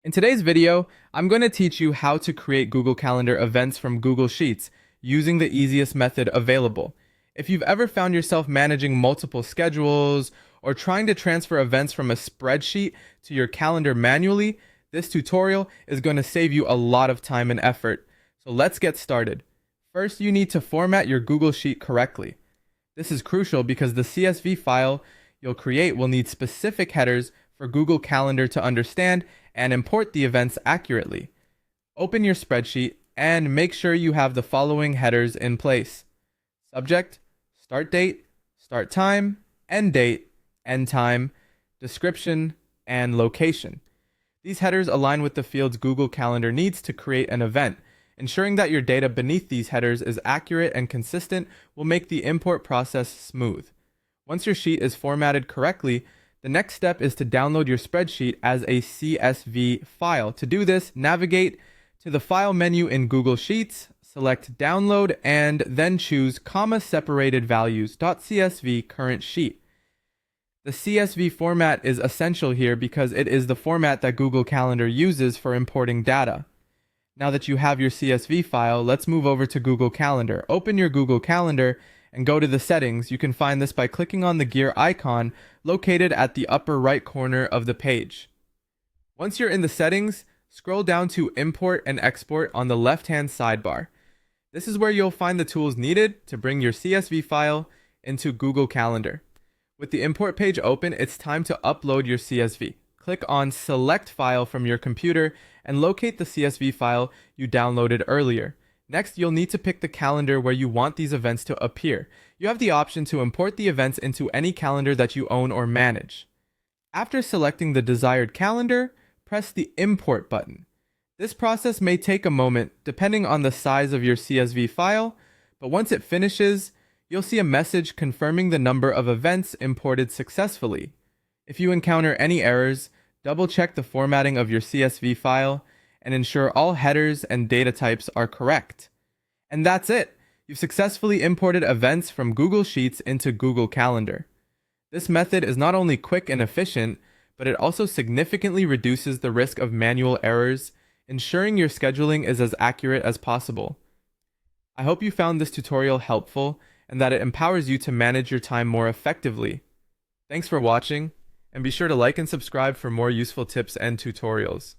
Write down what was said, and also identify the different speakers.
Speaker 1: In today's video, I'm going to teach you how to create Google Calendar events from Google Sheets using the easiest method available. If you've ever found yourself managing multiple schedules or trying to transfer events from a spreadsheet to your calendar manually, this tutorial is going to save you a lot of time and effort. So let's get started. First, you need to format your Google Sheet correctly. This is crucial because the CSV file you'll create will need specific headers for Google Calendar to understand and import the events accurately. Open your spreadsheet and make sure you have the following headers in place: subject, start date, start time, end date, end time, description, and location. These headers align with the fields Google Calendar needs to create an event. Ensuring that your data beneath these headers is accurate and consistent will make the import process smooth. Once your sheet is formatted correctly, the next step is to download your spreadsheet as a CSV file. To do this, navigate to the File menu in Google Sheets, select Download, and then choose comma-separated values.csv current sheet. The CSV format is essential here because it is the format that Google Calendar uses for importing data. Now that you have your CSV file, let's move over to Google Calendar. Open your Google Calendar and go to the settings. You can find this by clicking on the gear icon located at the upper right corner of the page. Once you're in the settings, scroll down to Import and Export on the left-hand sidebar. This is where you'll find the tools needed to bring your CSV file into Google Calendar. With the import page open, it's time to upload your CSV. Click on Select File from your computer and locate the CSV file you downloaded earlier. Next, you'll need to pick the calendar where you want these events to appear. You have the option to import the events into any calendar that you own or manage. After selecting the desired calendar, press the Import button. This process may take a moment depending on the size of your CSV file, but once it finishes, you'll see a message confirming the number of events imported successfully. If you encounter any errors, double-check the formatting of your CSV file and ensure all headers and data types are correct. And that's it! You've successfully imported events from Google Sheets into Google Calendar. This method is not only quick and efficient, but it also significantly reduces the risk of manual errors, ensuring your scheduling is as accurate as possible. I hope you found this tutorial helpful and that it empowers you to manage your time more effectively. Thanks for watching, and be sure to like and subscribe for more useful tips and tutorials.